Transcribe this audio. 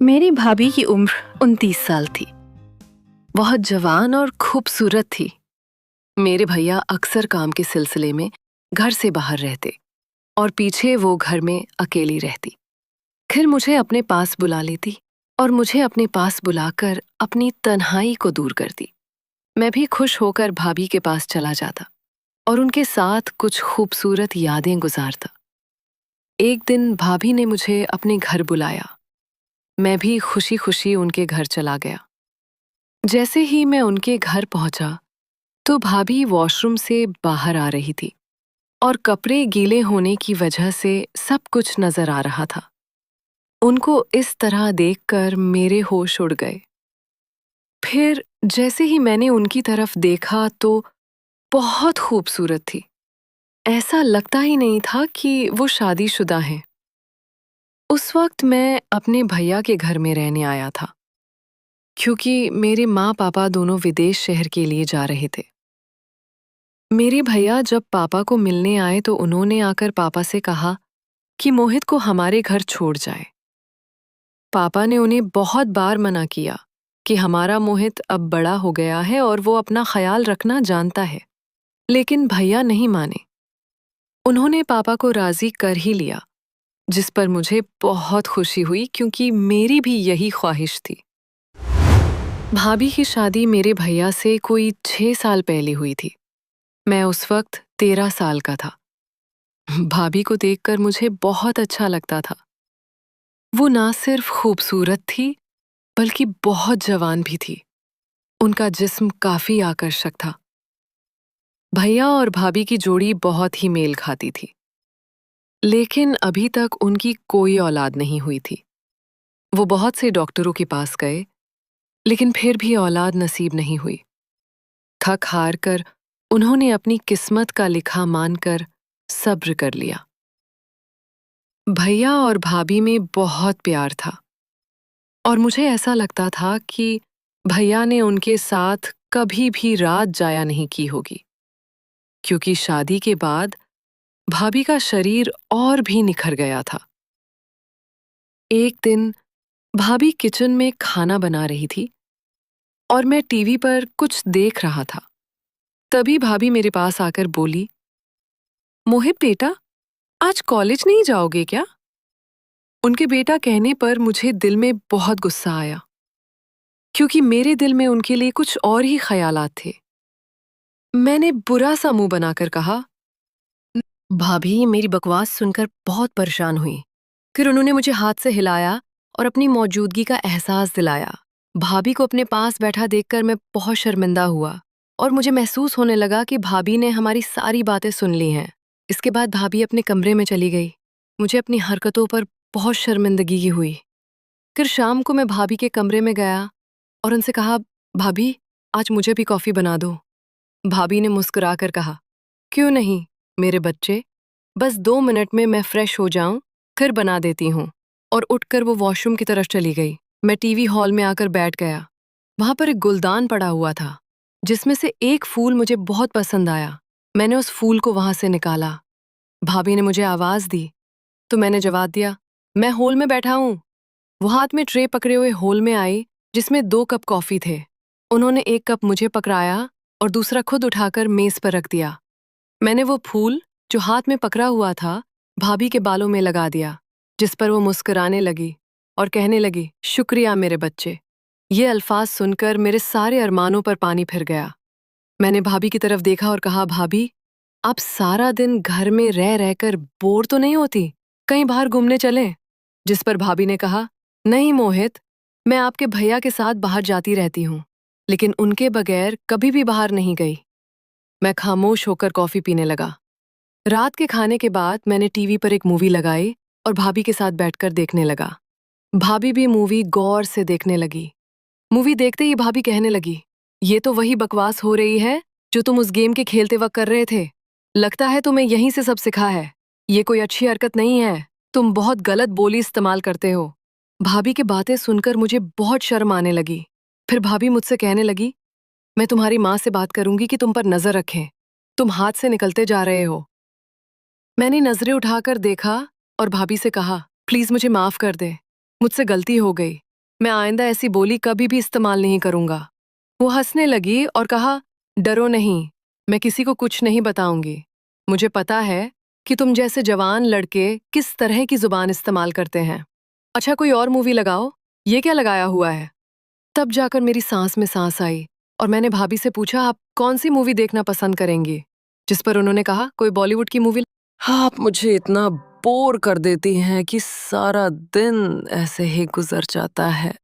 मेरी भाभी की उम्र 29 साल थी। बहुत जवान और खूबसूरत थी। मेरे भैया अक्सर काम के सिलसिले में घर से बाहर रहते और पीछे वो घर में अकेली रहती। फिर मुझे अपने पास बुला लेती और मुझे अपने पास बुलाकर अपनी तन्हाई को दूर करती। मैं भी खुश होकर भाभी के पास चला जाता और उनके साथ कुछ खूबसूरत यादें गुजारता। एक दिन भाभी ने मुझे अपने घर बुलाया। मैं भी खुशी खुशी उनके घर चला गया। जैसे ही मैं उनके घर पहुंचा तो भाभी वॉशरूम से बाहर आ रही थी और कपड़े गीले होने की वजह से सब कुछ नजर आ रहा था। उनको इस तरह देखकर मेरे होश उड़ गए। फिर जैसे ही मैंने उनकी तरफ देखा तो बहुत खूबसूरत थी। ऐसा लगता ही नहीं था कि वो शादीशुदा हैं। उस वक्त मैं अपने भैया के घर में रहने आया था क्योंकि मेरे माँ पापा दोनों विदेश शहर के लिए जा रहे थे। मेरे भैया जब पापा को मिलने आए तो उन्होंने आकर पापा से कहा कि मोहित को हमारे घर छोड़ जाए। पापा ने उन्हें बहुत बार मना किया कि हमारा मोहित अब बड़ा हो गया है और वो अपना ख्याल रखना जानता है, लेकिन भैया नहीं माने। उन्होंने पापा को राजी कर ही लिया, जिस पर मुझे बहुत खुशी हुई क्योंकि मेरी भी यही ख्वाहिश थी। भाभी की शादी मेरे भैया से कोई 6 साल पहले हुई थी। मैं उस वक्त 13 साल का था। भाभी को देखकर मुझे बहुत अच्छा लगता था। वो ना सिर्फ खूबसूरत थी बल्कि बहुत जवान भी थी। उनका जिस्म काफी आकर्षक था। भैया और भाभी की जोड़ी बहुत ही मेल खाती थी, लेकिन अभी तक उनकी कोई औलाद नहीं हुई थी। वो बहुत से डॉक्टरों के पास गए, लेकिन फिर भी औलाद नसीब नहीं हुई। थक हार कर उन्होंने अपनी किस्मत का लिखा मानकर सब्र कर लिया। भैया और भाभी में बहुत प्यार था और मुझे ऐसा लगता था कि भैया ने उनके साथ कभी भी रात जाया नहीं की होगी, क्योंकि शादी के बाद भाभी का शरीर और भी निखर गया था। एक दिन भाभी किचन में खाना बना रही थी और मैं टीवी पर कुछ देख रहा था। तभी भाभी मेरे पास आकर बोली, मोहित बेटा, आज कॉलेज नहीं जाओगे क्या? उनके बेटा कहने पर मुझे दिल में बहुत गुस्सा आया, क्योंकि मेरे दिल में उनके लिए कुछ और ही ख्यालात थे। मैंने बुरा सा मुंह बनाकर कहा, भाभी मेरी बकवास सुनकर बहुत परेशान हुई। फिर उन्होंने मुझे हाथ से हिलाया और अपनी मौजूदगी का एहसास दिलाया। भाभी को अपने पास बैठा देखकर मैं बहुत शर्मिंदा हुआ और मुझे महसूस होने लगा कि भाभी ने हमारी सारी बातें सुन ली हैं। इसके बाद भाभी अपने कमरे में चली गई। मुझे अपनी हरकतों पर बहुत शर्मिंदगी हुई। फिर शाम को मैं भाभी के कमरे में गया और उनसे कहा, भाभी आज मुझे भी कॉफी बना दो। भाभी ने मुस्कुराकर कहा, क्यों नहीं मेरे बच्चे, बस 2 मिनट में मैं फ्रेश हो जाऊं, फिर बना देती हूँ। और उठकर वो वॉशरूम की तरफ चली गई। मैं टीवी हॉल में आकर बैठ गया। वहां पर एक गुलदान पड़ा हुआ था, जिसमें से एक फूल मुझे बहुत पसंद आया। मैंने उस फूल को वहां से निकाला। भाभी ने मुझे आवाज दी तो मैंने जवाब दिया, मैं हॉल में बैठा हूँ। वो हाथ में ट्रे पकड़े हुए हॉल में आई, जिसमें 2 कप कॉफी थे। उन्होंने एक कप मुझे पकड़ाया और दूसरा खुद उठाकर मेज पर रख दिया। मैंने वो फूल जो हाथ में पकड़ा हुआ था भाभी के बालों में लगा दिया, जिस पर वो मुस्कुराने लगी और कहने लगी, शुक्रिया मेरे बच्चे। ये अल्फाज सुनकर मेरे सारे अरमानों पर पानी फिर गया। मैंने भाभी की तरफ देखा और कहा, भाभी आप सारा दिन घर में रह रहकर बोर तो नहीं होती? कहीं बाहर घूमने चलें? जिस पर भाभी ने कहा, नहीं मोहित, मैं आपके भैया के साथ बाहर जाती रहती हूँ, लेकिन उनके बगैर कभी भी बाहर नहीं गई। मैं खामोश होकर कॉफी पीने लगा। रात के खाने के बाद मैंने टीवी पर एक मूवी लगाई और भाभी के साथ बैठकर देखने लगा। भाभी भी मूवी गौर से देखने लगी। मूवी देखते ही भाभी कहने लगी, ये तो वही बकवास हो रही है जो तुम उस गेम के खेलते वक्त कर रहे थे। लगता है तुम्हें यहीं से सब सिखा है। ये कोई अच्छी हरकत नहीं है। तुम बहुत गलत बोली इस्तेमाल करते हो। भाभी की बातें सुनकर मुझे बहुत शर्म आने लगी। फिर भाभी मुझसे कहने लगी, मैं तुम्हारी माँ से बात करूंगी कि तुम पर नजर रखें। तुम हाथ से निकलते जा रहे हो। मैंने नजरें उठाकर देखा और भाभी से कहा, प्लीज मुझे माफ कर दे, मुझसे गलती हो गई। मैं आइंदा ऐसी बोली कभी भी इस्तेमाल नहीं करूंगा। वो हंसने लगी और कहा, डरो नहीं, मैं किसी को कुछ नहीं बताऊंगी। मुझे पता है कि तुम जैसे जवान लड़के किस तरह की जुबान इस्तेमाल करते हैं। अच्छा, कोई और मूवी लगाओ, ये क्या लगाया हुआ है? तब जाकर मेरी सांस में सांस आई और मैंने भाभी से पूछा, आप कौन सी मूवी देखना पसंद करेंगी? जिस पर उन्होंने कहा, कोई बॉलीवुड की मूवी। हाँ, आप मुझे इतना बोर कर देती हैं कि सारा दिन ऐसे ही गुजर जाता है।